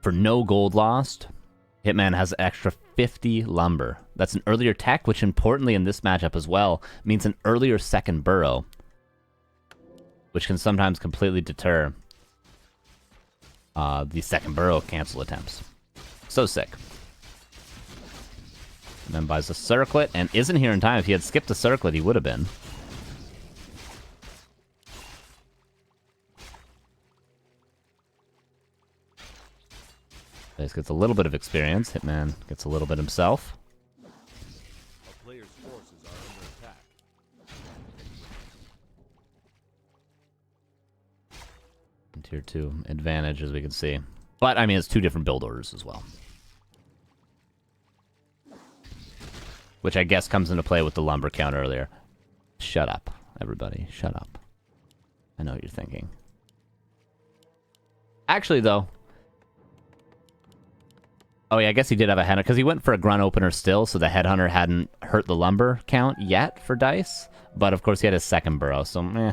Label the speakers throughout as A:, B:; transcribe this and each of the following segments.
A: For no gold lost, Hitman has extra 50 lumber. That's an earlier tech, which importantly in this matchup as well, means an earlier second burrow, which can sometimes completely deter the second burrow cancel attempts. So sick. And then buys a circlet, and isn't here in time. If he had skipped the circlet, he would have been. Dise gets a little bit of experience. Hitman gets a little bit himself.
B: A player's forces are under attack.
A: And tier 2 advantage, as we can see. But, I mean, it's two different build orders as well. Which I guess comes into play with the lumber count earlier. Shut up, everybody. Shut up. I know what you're thinking. Actually, though... Oh, yeah, I guess he did have a headhunter, because he went for a grunt opener still, so the headhunter hadn't hurt the lumber count yet for Dise. But, of course, he had his second burrow, so meh.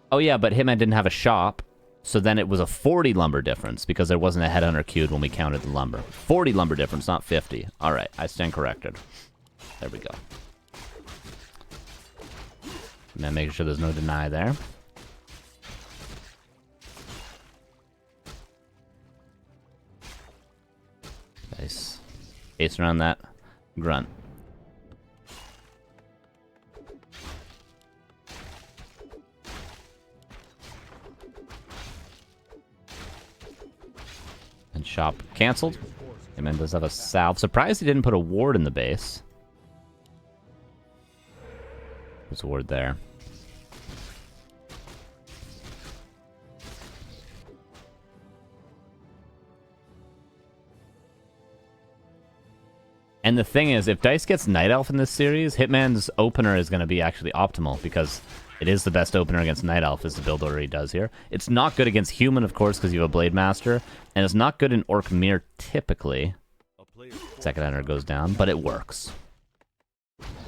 A: Oh, yeah, but Hitman didn't have a shop, so then it was a 40 lumber difference, because there wasn't a headhunter queued when we counted the lumber. 40 lumber difference, not 50. All right, I stand corrected. There we go. And then making sure there's no deny there. Nice. Ace around that grunt. And shop canceled. Hitman does have a salve. Surprised he didn't put a ward in the base. There's a ward there. And the thing is, if Dise gets Night Elf in this series, Hitman's opener is going to be actually optimal, because it is the best opener against Night Elf, is the build order he does here. It's not good against Human, of course, because you have a Blade Master, and it's not good in Orc Mirror, typically. Second Hunter goes down, but it works.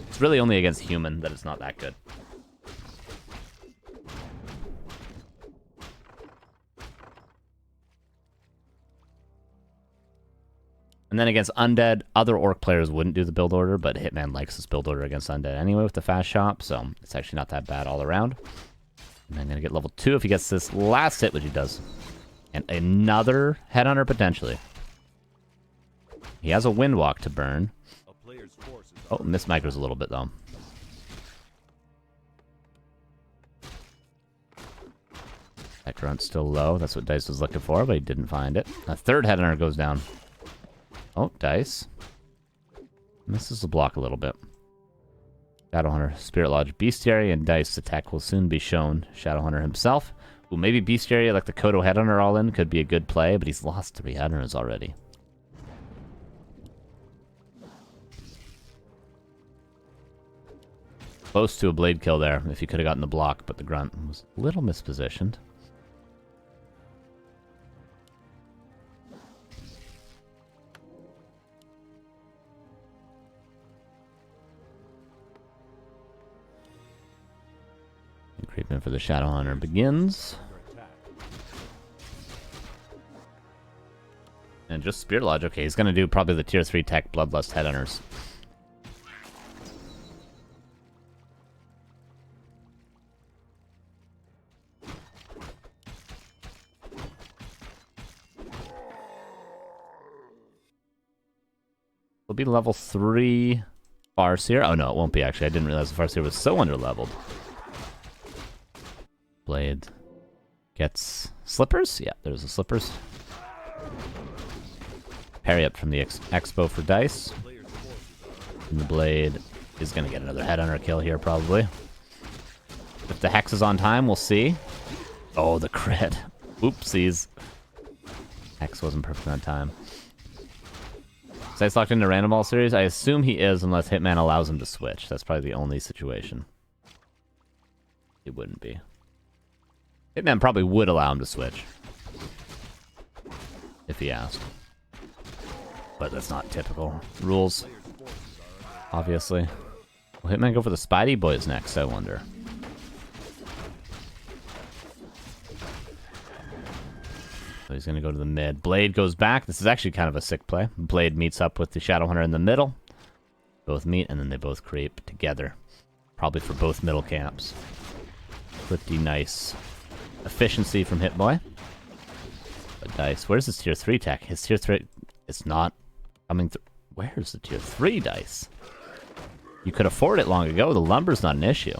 A: It's really only against Human that it's not that good. And then against Undead, other Orc players wouldn't do the build order, but Hitman likes this build order against Undead anyway with the fast shop, so it's actually not that bad all around. And then gonna get level 2 if he gets this last hit, which he does. And another Headhunter potentially. He has a Windwalk to burn. Oh, missed micros a little bit though. That grunt's still low. That's what Dise was looking for, but he didn't find it. A third Headhunter goes down. Oh, Dise. Misses the block a little bit. Shadowhunter, Spirit Lodge, Bestiary, and Dise attack will soon be shown. Shadowhunter himself. Ooh, maybe Bestiary, like the Kodo Headhunter all in, could be a good play, but he's lost 3 Headhunters already. Close to a blade kill there, if he could have gotten the block, but the grunt was a little mispositioned. Creeping for the Shadowhunter begins. And just Spirit Lodge. Okay, he's going to do probably the tier 3 tech Bloodlust Headhunters. Will be level 3 Farseer. Oh no, it won't be actually. I didn't realize the Farseer was so underleveled. Blade gets slippers. Yeah, there's the slippers. Parry up from the expo for Dise. And the blade is going to get another Headhunter kill here, probably. If the Hex is on time, we'll see. Oh, the crit. Oopsies. Hex wasn't perfectly on time. Is Dise locked into Random Ball series? I assume he is, unless Hitman allows him to switch. That's probably the only situation. It wouldn't be. Hitman probably would allow him to switch. If he asked. But that's not typical rules. Obviously. Will Hitman go for the Spidey Boys next, I wonder? So he's going to go to the mid. Blade goes back. This is actually kind of a sick play. Blade meets up with the Shadowhunter in the middle. Both meet, and then they both creep together. Probably for both middle camps. Pretty nice efficiency from Hitboy. But Dise, where's his tier 3 tech? His tier 3... It's not coming through. Where's the tier 3 Dise? You could afford it long ago. The lumber's not an issue.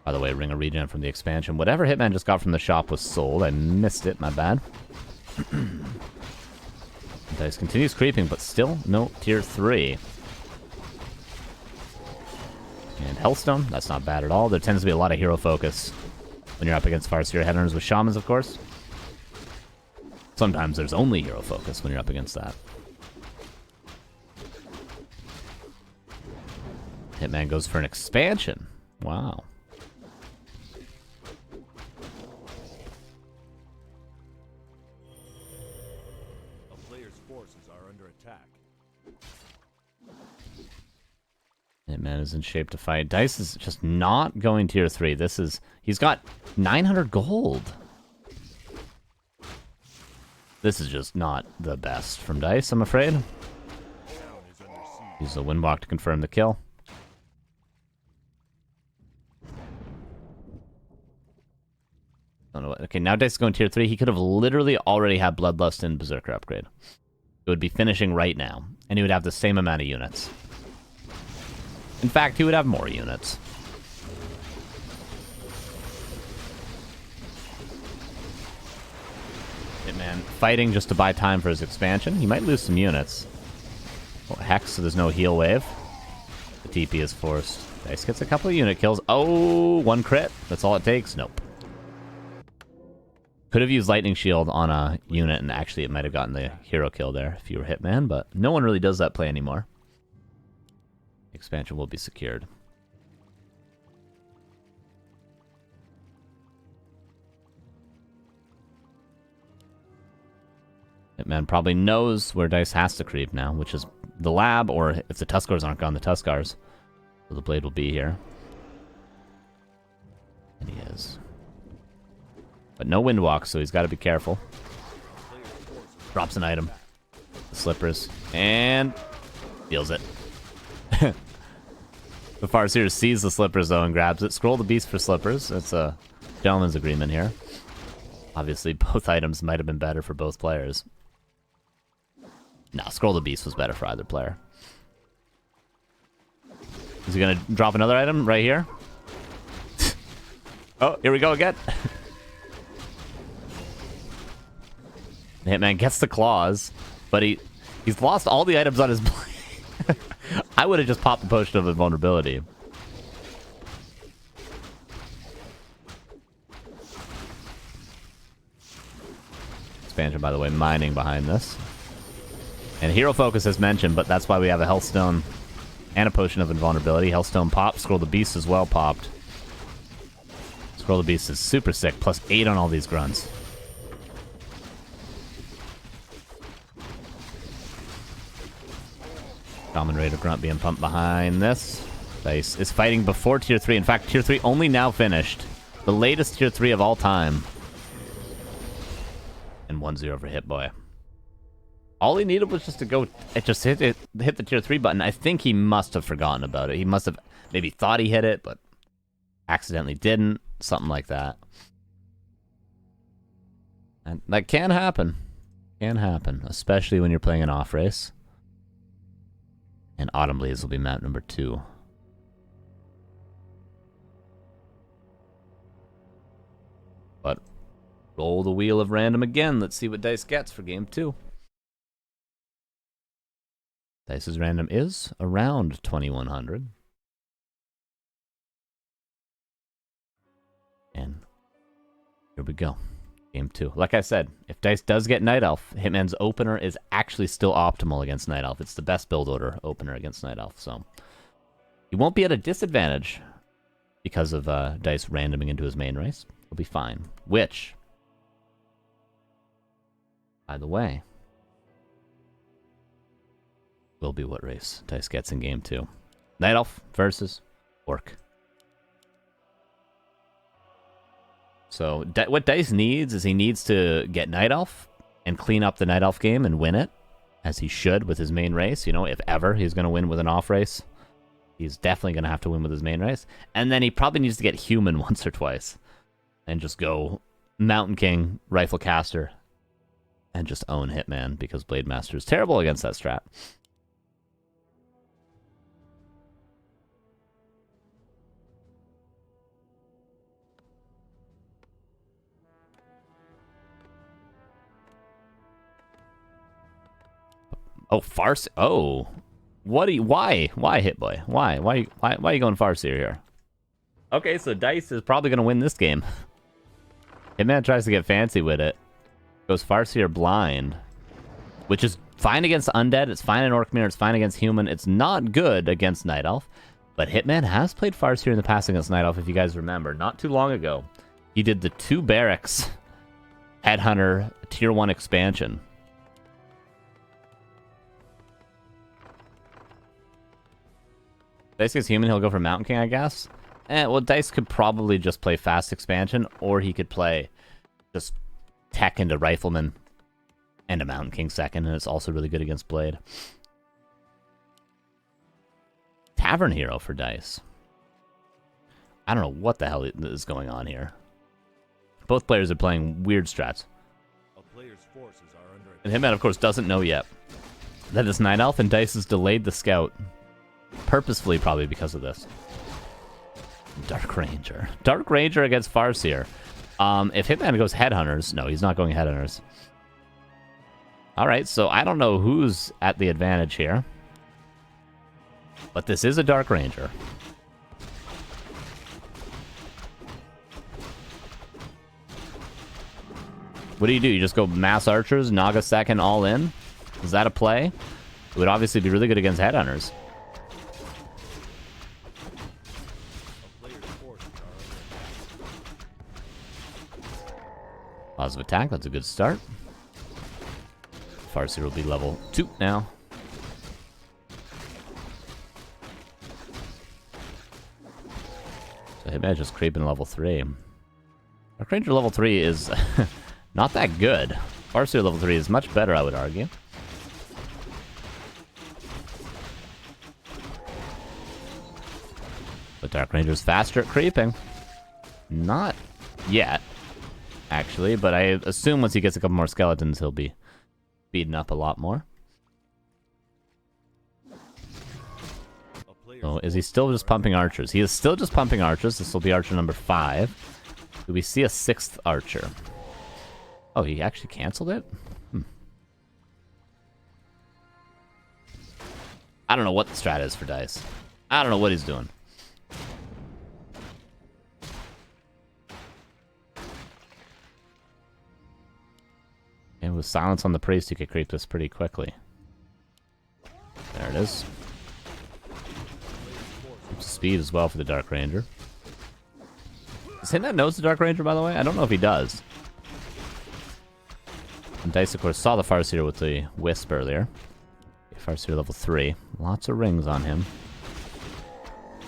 A: By the way, ring of regen from the expansion. Whatever Hitman just got from the shop was sold. I missed it, my bad. Dise continues creeping, but still no tier 3. And Hellstone, that's not bad at all. There tends to be a lot of hero focus when you're up against Farseer headhunters with Shamans, of course. Sometimes there's only hero focus when you're up against that. Hitman goes for an expansion. Wow. Hitman is in shape to fight. Dise is just not going tier 3. This is... He's got 900 gold. This is just not the best from Dise, I'm afraid. Use the Windwalk to confirm the kill. Don't know what... Okay, now Dise is going tier 3. He could have literally already had Bloodlust and Berserker upgrade. It would be finishing right now, and he would have the same amount of units. In fact, he would have more units. Hitman fighting just to buy time for his expansion. He might lose some units. Oh, Hex, so there's no heal wave. The TP is forced. Dise gets a couple of unit kills. Oh, one crit. That's all it takes. Nope. Could have used Lightning Shield on a unit, and actually it might have gotten the hero kill there if you were Hitman, but no one really does that play anymore. Expansion will be secured. Hitman probably knows where Dise has to creep now, which is the lab, or if the Tuskars aren't gone, the Tuskars. So the Blade will be here. And he is. But no Windwalk, so he's got to be careful. Drops an item. The Slippers. And... steals it. The Farseer sees the Slippers, though, and grabs it. Scroll the Beast for Slippers. It's a gentleman's agreement here. Obviously, both items might have been better for both players. No, Scroll the Beast was better for either player. Is he going to drop another item right here? Oh, here we go again. The Hitman gets the claws, but he's lost all the items on his blade. I would have just popped the potion of invulnerability. Expansion, by the way, mining behind this. And hero focus is mentioned, but that's why we have a Hellstone and a potion of invulnerability. Hellstone popped. Scroll the Beast as well popped. Scroll the Beast is super sick. +8 on all these grunts. Common Raider Grunt being pumped behind this. Dise is fighting before tier 3. In fact, tier 3 only now finished. The latest tier 3 of all time. And 1-0 for Hitboy. All he needed was just to go... It just hit the tier 3 button. I think he must have forgotten about it. He must have maybe thought he hit it, but accidentally didn't. Something like that. And that can happen. Can happen. Especially when you're playing an off race. And Autumn Blaze will be map number 2. But roll the wheel of random again. Let's see what Dise gets for game 2. Dice's random is around 2100. And here we go. Game 2. Like I said, if Dise does get Night Elf, Hitman's opener is actually still optimal against Night Elf. It's the best build order opener against Night Elf, so he won't be at a disadvantage because of Dise randoming into his main race. He'll be fine. Which, by the way, will be what race Dice gets in game 2. Night Elf versus Orc. So what Dice needs is he needs to get Night Elf and clean up the Night Elf game and win it, as he should with his main race. You know, if ever he's going to win with an off race, he's definitely going to have to win with his main race. And then he probably needs to get Human once or twice and just go Mountain King, Rifle Caster, and just own Hitman, because Blade Master is terrible against that strat. Oh, Farseer. Oh, what do you? Why, Hitboy? Why are you going Farseer here? Okay, so Dice is probably going to win this game. Hitman tries to get fancy with it. Goes Farseer blind, which is fine against Undead. It's fine in Orc Mirror. It's fine against Human. It's not good against Night Elf. But Hitman has played Farseer in the past against Night Elf, if you guys remember. Not too long ago, he did the 2 Barracks Headhunter Tier 1 expansion. Dice gets Human, he'll go for Mountain King, I guess. Well, Dice could probably just play Fast Expansion, or he could play just Tech into Rifleman and a Mountain King second, and it's also really good against Blade. Tavern Hero for Dice. I don't know what the hell is going on here. Both players are playing weird strats.
B: A player's forces are under
A: And Hitman, of course, doesn't know yet that it's Night Elf, and Dice has delayed the scout. Purposefully, probably because of this. Dark Ranger. Dark Ranger against Farseer. If Hitman goes Headhunters... No, he's not going Headhunters. Alright, so I don't know who's at the advantage here. But this is a Dark Ranger. What do? You just go Mass Archers, Naga second, all in? Is that a play? It would obviously be really good against Headhunters. Positive attack, that's a good start. Farseer will be level 2 now. So Hitman just creeping level 3. Dark Ranger level 3 is not that good. Farseer level 3 is much better, I would argue. But Dark Ranger's faster at creeping. Not yet, actually, but I assume once he gets a couple more skeletons, he'll be speeding up a lot more. So is he still just pumping archers? He is still just pumping archers. This will be archer number 5. Do we see a 6th archer? Oh, he actually canceled it? I don't know what the strat is for Dice. I don't know what he's doing. And with silence on the priest, you could creep this pretty quickly. There it is. Speed as well for the Dark Ranger. Does Hitman knows the Dark Ranger, by the way? I don't know if he does. And Dice, of course, saw the Farseer with the Wisp earlier. Farseer level 3. Lots of rings on him.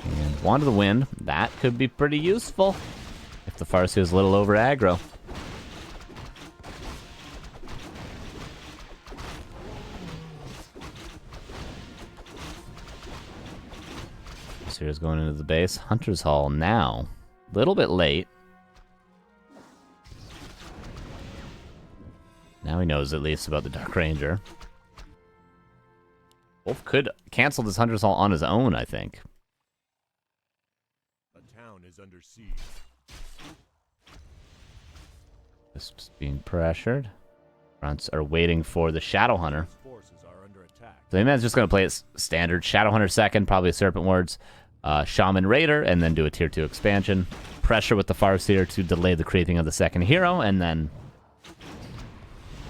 A: And Wand of the Wind. That could be pretty useful if the Farseer is a little over aggro. Here's going into the base. Hunter's Hall now. A little bit late. Now he knows at least about the Dark Ranger. Wolf could cancel this Hunter's Hall on his own, I think.
B: a town is under siege.
A: Wisp's being pressured. Fronts are waiting for the Shadow Hunter.
B: Forces are under attack.
A: So Hitman's just going to play it standard. Shadow Hunter second, probably Serpent Wards. Shaman Raider, and then do a tier 2 expansion. Pressure with the Farseer to delay the creeping of the second hero, and then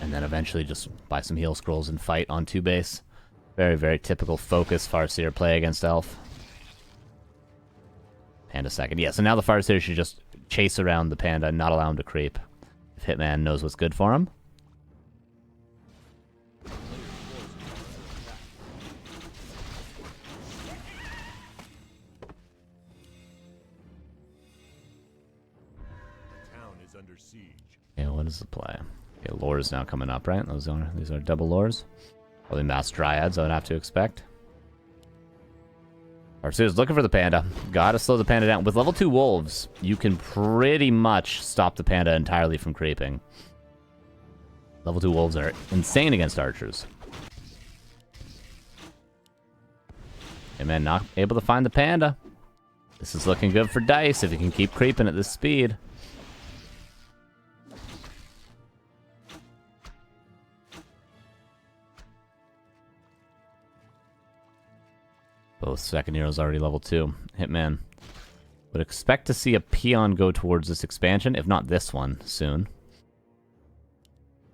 A: eventually just buy some heal scrolls and fight on 2 base. Very, very typical focus Farseer play against Elf. Panda second. Yeah, so now the Farseer should just chase around the Panda and not allow him to creep. If Hitman knows what's good for him.
B: under siege.
A: Okay, what is the play? Okay, lore is now coming up, right? These are double lores. Probably mass dryads, I would have to expect. Arceus looking for the panda. Gotta slow the panda down. With level 2 wolves, you can pretty much stop the panda entirely from creeping. Level 2 wolves are insane against archers. Hey man, not able to find the panda. This is looking good for Dise if he can keep creeping at this speed. Both second heroes already level 2. Hitman. Would expect to see a peon go towards this expansion, if not this one, soon.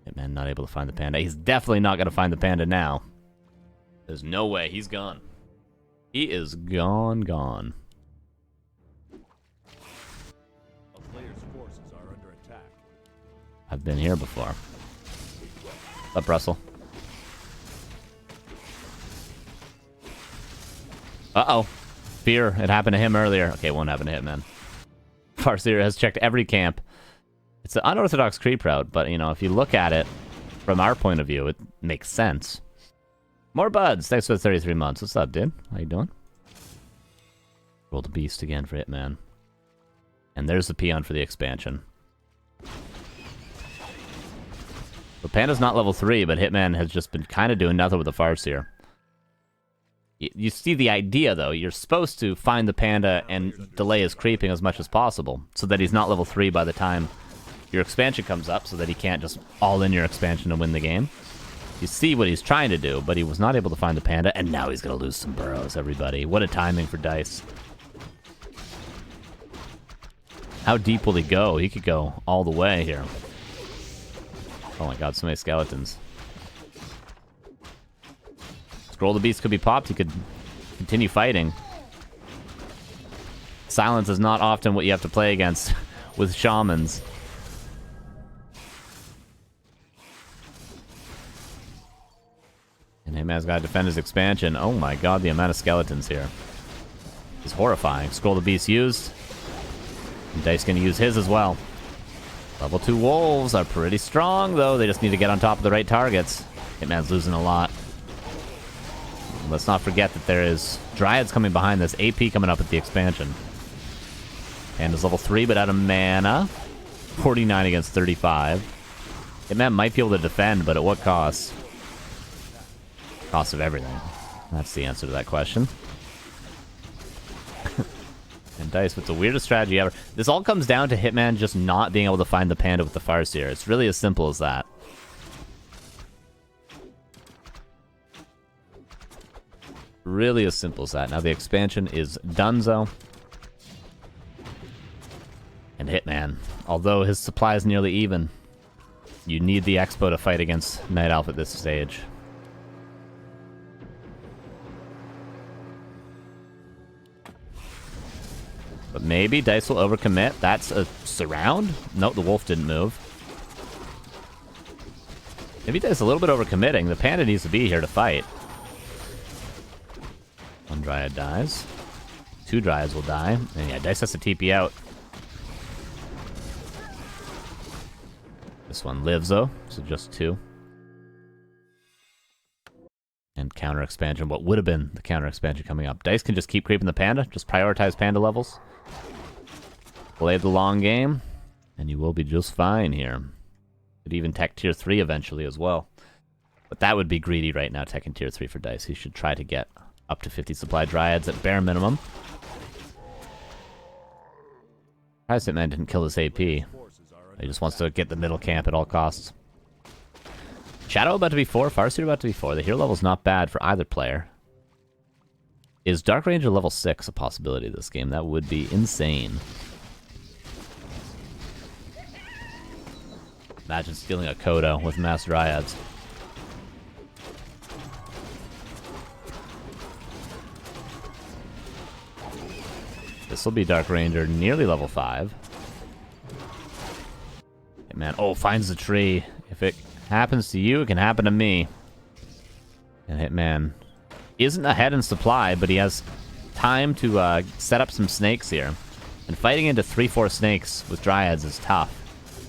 A: Hitman not able to find the panda. He's definitely not going to find the panda now. There's no way. He's gone. He is gone.
B: A player's forces are under attack.
A: I've been here before. What's up, Russell? Uh-oh. Fear. It happened to him earlier. Okay, it won't happen to Hitman. CORSAIR has checked every camp. It's an unorthodox creep route, but, you know, if you look at it from our point of view, it makes sense. More buds. Thanks for the 33 months. What's up, dude? How you doing? Roll the beast again for Hitman. And there's the peon for the expansion. The panda's not level 3, but Hitman has just been kind of doing nothing with the Farseer. You see the idea, though. You're supposed to find the panda and delay his creeping as much as possible, so that he's not level 3 by the time your expansion comes up, so that he can't just all in your expansion to win the game. You see what he's trying to do, but he was not able to find the panda, and now he's going to lose some burrows, everybody. What a timing for Dise. How deep will he go? He could go all the way here. Oh my god, so many skeletons. Scroll the Beast could be popped. He could continue fighting. Silence is not often what you have to play against with shamans. And Hitman's got to defend his expansion. Oh my god, the amount of skeletons here is horrifying. Scroll the Beast used. And Dise going to use his as well. Level 2 wolves are pretty strong, though. They just need to get on top of the right targets. Hitman's losing a lot. Let's not forget that there is Dryads coming behind this. AP coming up at the expansion. Panda's level 3, but out of mana. 49 against 35. Hitman might be able to defend, but at what cost? Cost of everything. That's the answer to that question. And Dise with the weirdest strategy ever. This all comes down to Hitman just not being able to find the panda with the Farseer. It's really as simple as that. Really as simple as that. Now the expansion is donezo. And Hitman, although his supply is nearly even, you need the Expo to fight against Night Elf at this stage. But maybe Dise will overcommit. That's a surround? Nope, the wolf didn't move. Maybe Dise a little bit overcommitting. The panda needs to be here to fight. One Dryad dies. 2 Dryads will die. And yeah, Dise has to TP out. This one lives, though, so just 2. And counter expansion. What would have been the counter expansion coming up. Dise can just keep creeping the panda. Just prioritize panda levels. Play the long game. And you will be just fine here. Could even tech tier 3 eventually as well. But that would be greedy right now, teching tier 3 for Dise. He should try to get up to 50 supply Dryads at bare minimum. Hitman didn't kill his AP. He just wants to get the middle camp at all costs. Shadow about to be 4, Farseer about to be 4. The hero level's not bad for either player. Is Dark Ranger level 6 a possibility this game? That would be insane. Imagine stealing a Kodo with mass Dryads. This will be Dark Ranger, nearly level 5. Hitman, oh, finds the tree. If it happens to you, it can happen to me. And Hitman isn't ahead in supply, but he has time to set up some snakes here. And fighting into 3-4 snakes with Dryads is tough.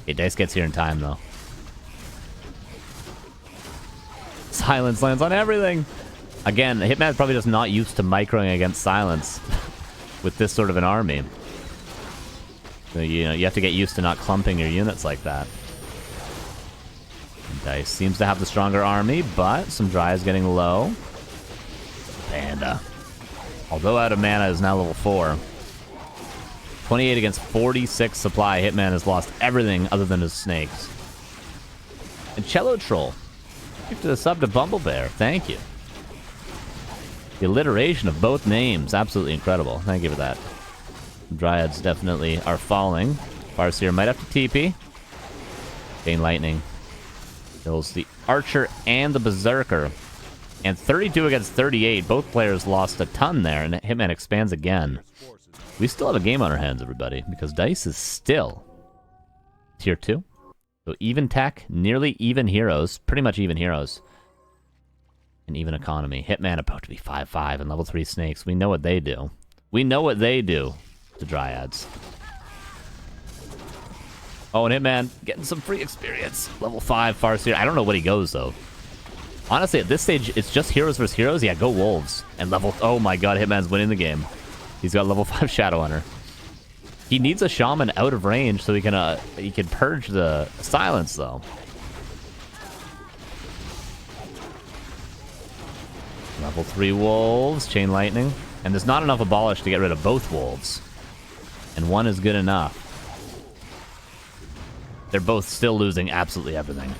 A: Okay, Dice gets here in time, though. Silence lands on everything! Again, Hitman's probably just not used to microing against Silence with this sort of an army. So, you know, you have to get used to not clumping your units like that. Dice seems to have the stronger army, but some Dry is getting low. Panda, although out of mana, is now level 4. 28 against 46 supply. Hitman has lost everything other than his snakes. And Cello Troll. Give to the sub to Bumblebear. Thank you. The alliteration of both names. Absolutely incredible. Thank you for that. Dryads definitely are falling. Farseer might have to TP. Chain Lightning kills the Archer and the Berserker. And 32 against 38. Both players lost a ton there, and Hitman expands again. We still have a game on our hands, everybody, because Dice is still tier 2. So even tech, nearly even heroes, pretty much even heroes. And even economy. Hitman about to be 5-5 and level 3 snakes. We know what they do. We know what they do to Dryads. Oh, and Hitman getting some free experience. Level 5 Farseer. I don't know what he goes, though. Honestly, at this stage, it's just heroes versus heroes. Yeah, go Wolves. And level... Oh my god, Hitman's winning the game. He's got level 5 Shadow Hunter. He needs a Shaman out of range so he can purge the Silence, though. Level 3 Wolves, Chain Lightning. And there's not enough Abolish to get rid of both Wolves. And one is good enough. They're both still losing absolutely everything.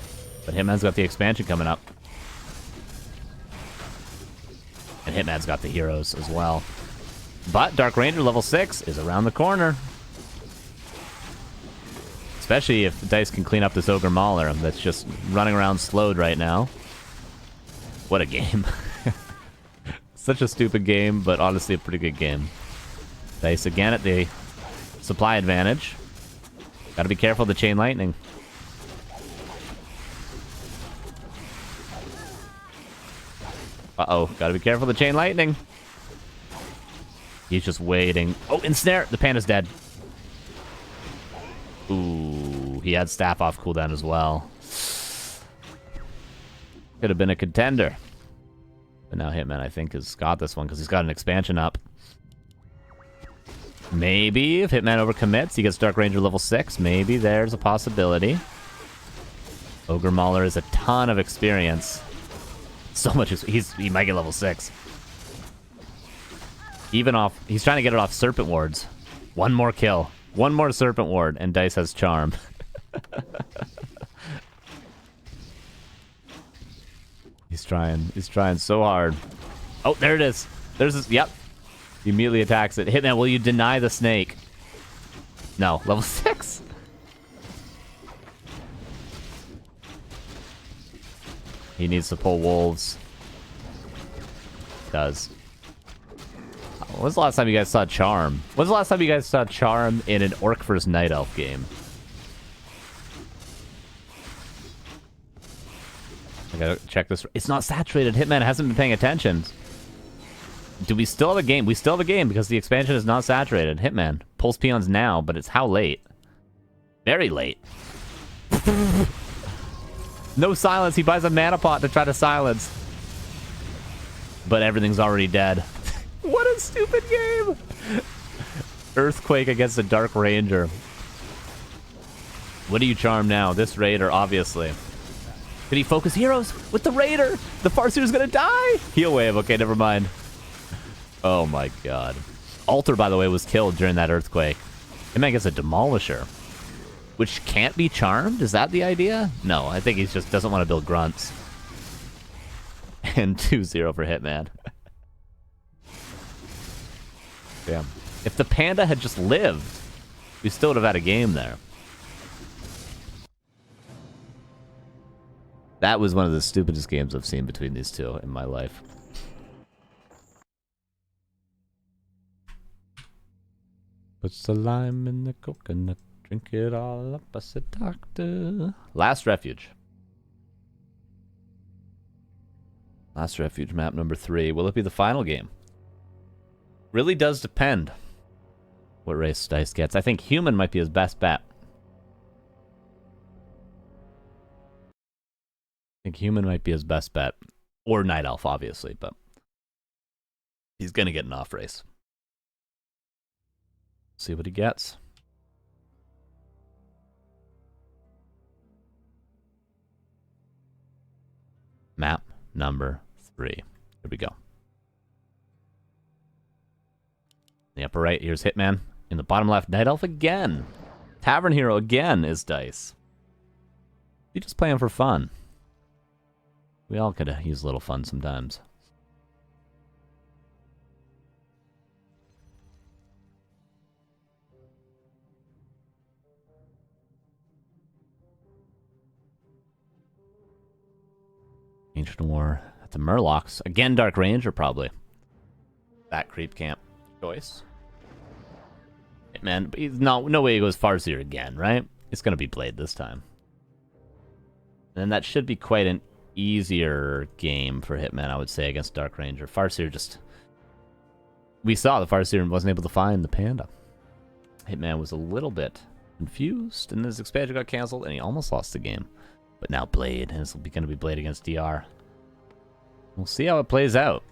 A: But Hitman's got the expansion coming up. And Hitman's got the heroes as well. But Dark Ranger level 6 is around the corner. Especially if Dice can clean up this Ogre Mauler that's just running around slowed right now. What a game. Such a stupid game, but honestly a pretty good game. Dice again at the supply advantage. Gotta be careful of the Chain Lightning. Uh-oh, gotta be careful of the Chain Lightning. He's just waiting. Oh, ensnare! The Panda's dead. Ooh, he had staff off cooldown as well. Could have been a contender. But now Hitman, I think, has got this one because he's got an expansion up. Maybe if Hitman overcommits, he gets Dark Ranger level 6. Maybe there's a possibility. Ogre Mauler is a ton of experience. So much. He might get level 6. Even off... He's trying to get it off Serpent Wards. One more kill. One more Serpent Ward, and Dice has Charm. He's trying so hard. Oh, there it is. There's this... Yep. He immediately attacks it. Hitman, will you deny the snake? No. Level 6. He needs to pull wolves. Does. When's the last time you guys saw Charm? When's the last time you guys saw Charm in an Orc vs. Night Elf game? I gotta check this. It's not saturated. Hitman hasn't been paying attention. Do we still have a game? We still have a game because the expansion is not saturated. Hitman pulls peons now, but it's how late? Very late. No silence. He buys a mana pot to try to silence. But everything's already dead. What a stupid game! Earthquake against a Dark Ranger. What do you charm now? This Raider, obviously. Did he focus heroes with the Raider? The Farseer's gonna die! Heal wave. Okay, never mind. Oh my god. Alter, by the way, was killed during that Earthquake. Hitman gets a Demolisher. Which can't be charmed? Is that the idea? No, I think he just doesn't want to build grunts. And 2-0 for Hitman. Damn. If the Panda had just lived, we still would have had a game there. That was one of the stupidest games I've seen between these two in my life. Puts the lime in the coconut, drink it all up, I said, doctor. Last Refuge. Last Refuge, map number 3. Will it be the final game? Really does depend what race Dice gets. I think Human might be his best bet. think human might be his best bet. Or Night Elf, obviously, but he's going to get an off race. See what he gets. Map number 3. Here we go. In the upper right, here's Hitman. In the bottom left, Night Elf again. Tavern Hero again is Dise. You just playing for fun. We all could use a little fun sometimes. Ancient War at the Murlocs. Again, Dark Ranger, probably. That creep camp choice. Man, no way he goes Farseer again, right? It's going to be Blade this time. And that should be quite an easier game for Hitman, I would say, against Dark Ranger. Farseer just... We saw the Farseer wasn't able to find the panda. Hitman was a little bit confused, and his expansion got canceled, and he almost lost the game. But now Blade, and it's going to be Blade against DR. We'll see how it plays out.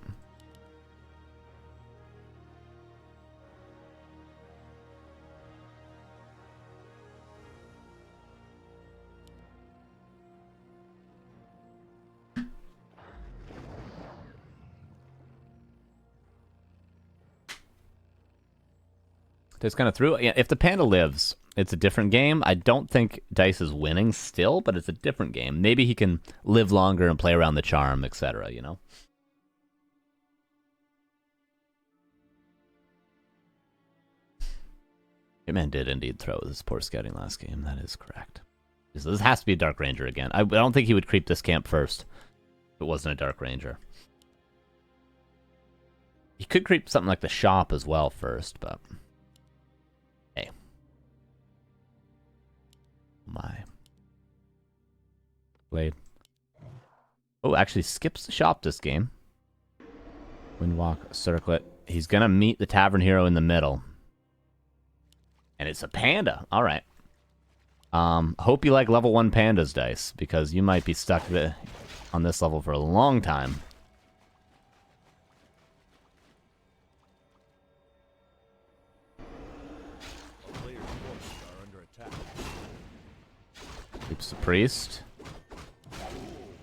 A: It's kind of through. Yeah, if the panda lives, it's a different game. I don't think Dise is winning still, but it's a different game. Maybe he can live longer and play around the charm, etc., you know? Hitman did indeed throw this poor scouting last game. That is correct. So this has to be a Dark Ranger again. I don't think he would creep this camp first if it wasn't a Dark Ranger. He could creep something like the shop as well first, but... Hey. My. Blade. Oh, actually skips the shop this game. Windwalk, circlet. He's gonna meet the Tavern Hero in the middle. And it's a panda. Alright. Hope you like level 1 pandas, Dise, because you might be stuck on this level for a long time. Keeps the priest.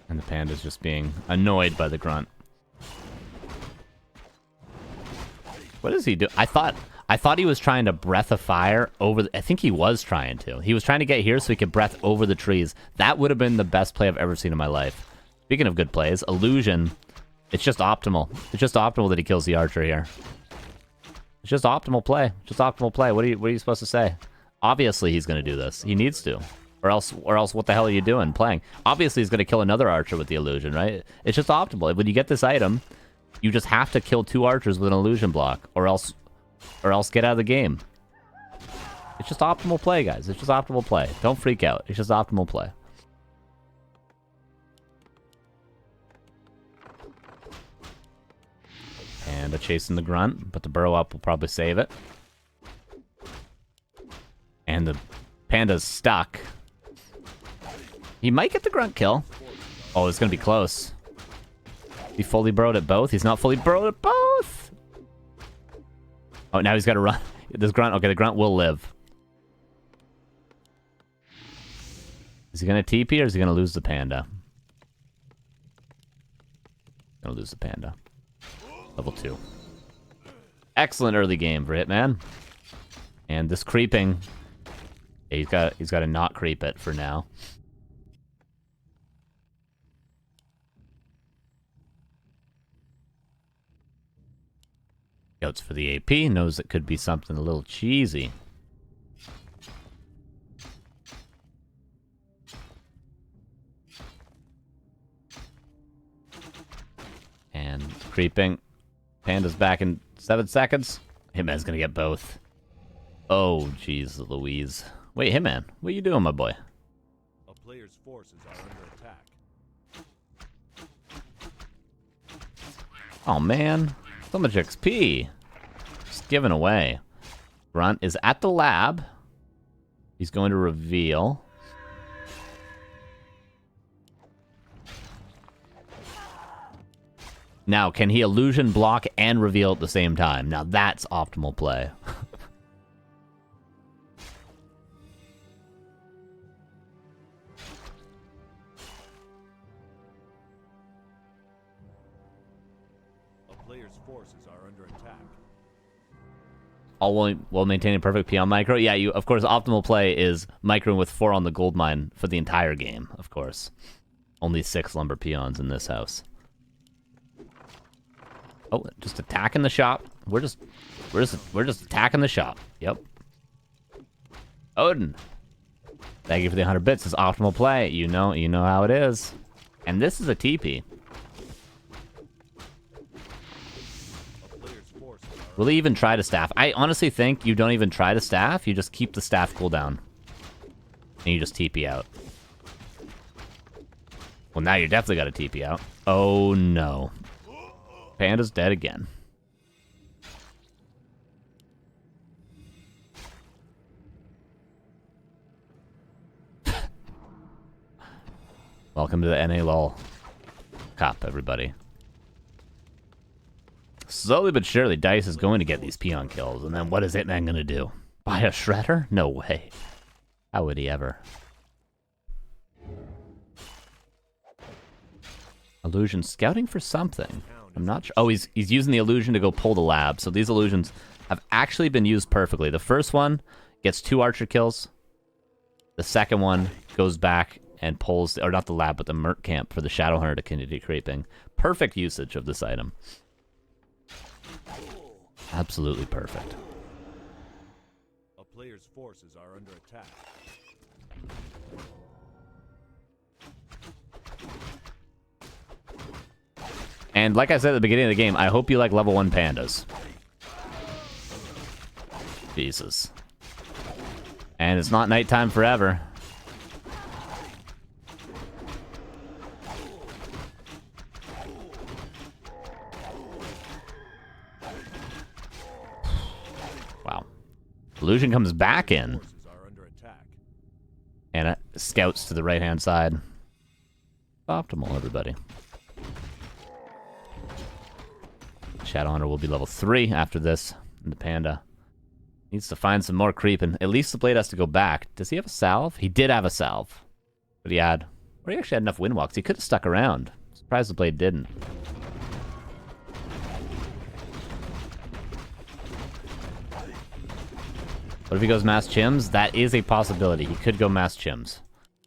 A: And the panda's just being annoyed by the grunt. What is he doing? I thought he was trying to breath of fire over... I think he was trying to. He was trying to get here so he could breath over the trees. That would have been the best play I've ever seen in my life. Speaking of good plays, Illusion. It's just optimal. It's just optimal that he kills the archer here. It's just optimal play. Just optimal play. What are you supposed to say? Obviously he's going to do this. He needs to. Or else what the hell are you doing playing? Obviously he's going to kill another archer with the illusion, right? It's just optimal. When you get this item, you just have to kill 2 archers with an illusion block, or else get out of the game. It's just optimal play, guys. It's just optimal play. Don't freak out. It's just optimal play. And a chasing the grunt, but the burrow up will probably save it. And the panda's stuck. He might get the grunt kill. Oh, it's going to be close. He fully burrowed at both? He's not fully burrowed at both! Oh, now he's got to run. This grunt... Okay, the grunt will live. Is he going to TP or is he going to lose the panda? Going to lose the panda. Level 2. Excellent early game for Hitman. And this creeping... Yeah, he's got to not creep it for now. Goes for the AP, knows it could be something a little cheesy. And creeping. Panda's back in 7 seconds. Hitman's gonna get both. Oh, jeez Louise. Wait, Hitman, what are you doing, my boy?
B: A player's forces are under attack.
A: Oh, man. So much XP. Just given away. Grunt is at the lab. He's going to reveal. Now, can he illusion, block, and reveal at the same time? Now, that's optimal play.
B: A player's forces are under attack.
A: All while maintaining perfect peon micro. Yeah, you of course, optimal play is microing with 4 on the gold mine for the entire game, of course. Only 6 lumber peons in this house. Oh, just attacking the shop. We're just attacking the shop. Yep. Odin. Thank you for the 100 bits. It's optimal play. You know how it is. And this is a TP. Will he even try to staff? I honestly think you don't even try to staff. You just keep the staff cooldown. And you just TP out. Well, now you're definitely got to TP out. Oh, no. Panda's dead again. Welcome to the NA LUL Cup, everybody. Slowly but surely, Dise is going to get these peon kills. And then what is Hitman going to do? Buy a shredder? No way. How would he ever? Illusion scouting for something. I'm not sure. Oh, he's using the illusion to go pull the lab. So these illusions have actually been used perfectly. The first one gets 2 archer kills. The second one goes back and pulls, or not the lab, but the merc camp for the shadow hunter to continue creeping. Perfect usage of this item. Absolutely perfect.
B: A player's forces are under attack.
A: And like I said at the beginning of the game, I hope you like level 1 pandas. Jesus. And it's not nighttime forever. Wow. Illusion comes back in. And it scouts to the right-hand side. Optimal, everybody. Shadowhunter will be level 3 after this. And the panda needs to find some more creeping. At least the blade has to go back. Does he have a salve? He did have a salve. But he actually had enough windwalks. He could have stuck around. Surprised the blade didn't. What if he goes mass chims? That is a possibility. He could go mass chims.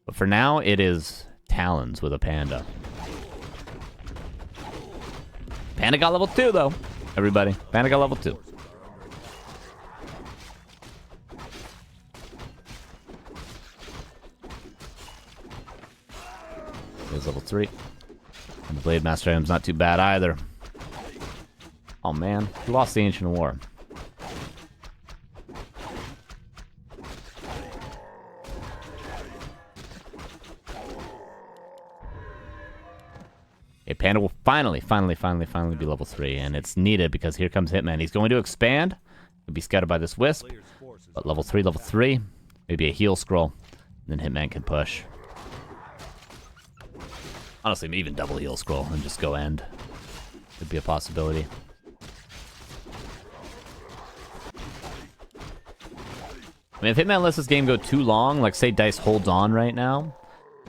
A: But for now, it is talons with a panda. Panda got level 2, though. Everybody. Panda got level 2. Here's level 3. And the Blade Master item's not too bad either. Oh, man. He lost the Ancient War. Okay, Panda will finally be level 3, and it's needed because here comes Hitman. He's going to expand. He'll be scattered by this Wisp, but level 3, maybe a heal scroll, and then Hitman can push. Honestly, maybe even double heal scroll and just go end. Could be a possibility. I mean, if Hitman lets this game go too long, like say Dise holds on right now,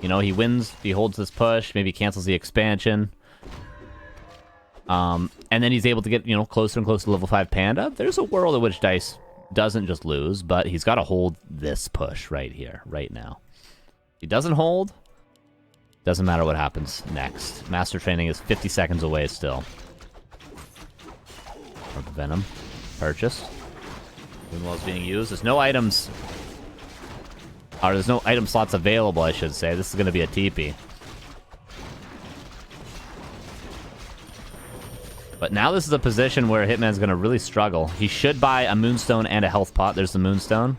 A: you know, he wins, he holds this push, maybe cancels the expansion. And then he's able to get, you know, closer and closer to level 5 Panda. There's a world in which Dise doesn't just lose, but he's got to hold this push right here, right now. If he doesn't hold, doesn't matter what happens next. Master Training is 50 seconds away still. Venom. Purchased. Windwall's being used. There's no items... Or there's no item slots available, I should say. This is going to be a TP. But now this is a position where Hitman's going to really struggle. He should buy a Moonstone and a health pot. There's the Moonstone.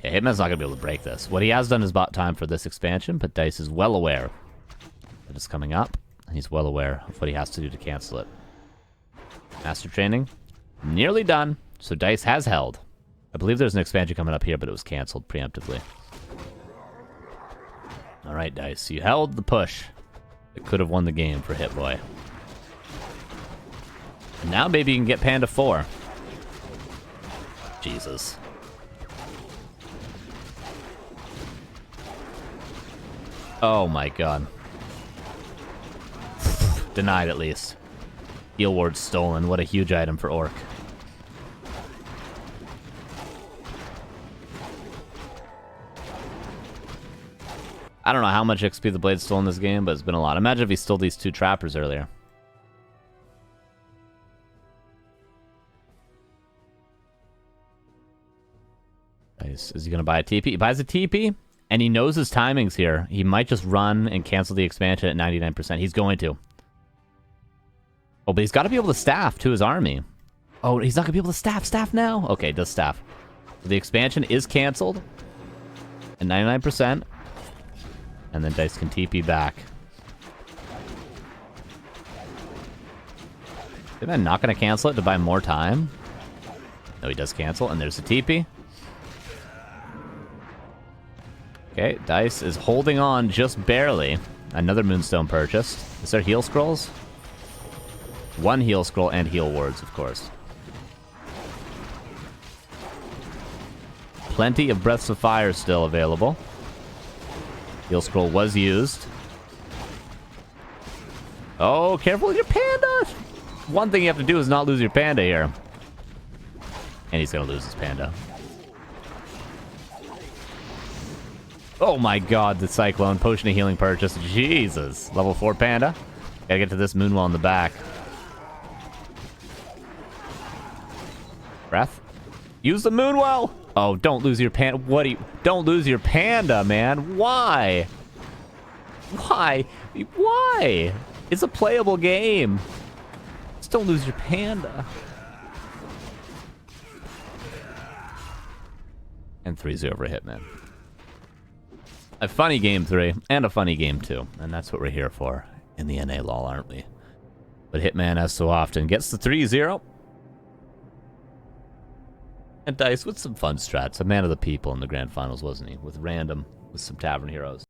A: Yeah, Hitman's not going to be able to break this. What he has done is bought time for this expansion, but Dise is well aware that it's coming up. He's well aware of what he has to do to cancel it. Master Training, nearly done. So Dise has held. I believe there's an expansion coming up here, but it was canceled preemptively. Alright, Dise. You held the push. It could have won the game for Hitboy. And now maybe you can get Panda 4. Jesus. Oh my god. Denied at least. Heal ward stolen. What a huge item for Orc. I don't know how much XP the Blade stole in this game, but it's been a lot. Imagine if he stole these 2 trappers earlier. Nice. Is he going to buy a TP? He buys a TP, and he knows his timings here. He might just run and cancel the expansion at 99%. He's going to. Oh, but he's got to be able to staff to his army. Oh, he's not going to be able to staff now? Okay, does staff. So the expansion is canceled at 99%. And then Dise can TP back. Is that not going to cancel it to buy more time? No, he does cancel, and there's the TP. Okay, Dise is holding on just barely. Another Moonstone purchased. Is there heal scrolls? 1 heal scroll and heal wards, of course. Plenty of Breaths of Fire still available. Heal scroll was used. Oh, careful with your panda! One thing you have to do is not lose your panda here. And he's gonna lose his panda. Oh my god, the Cyclone. Potion of Healing purchase. Jesus. Level 4 panda. Gotta get to this Moonwell in the back. Breath. Use the Moonwell! Oh, don't lose your panda. What do you... Don't lose your panda, man. Why? Why? Why? It's a playable game. Just don't lose your panda. And 3-0 over Hitman. A funny game 3 and a funny game 2. And that's what we're here for in the NA LUL, aren't we? But Hitman, as so often, gets the 3-0. And Dise with some fun strats. A man of the people in the Grand Finals, wasn't he? With some Tavern Heroes.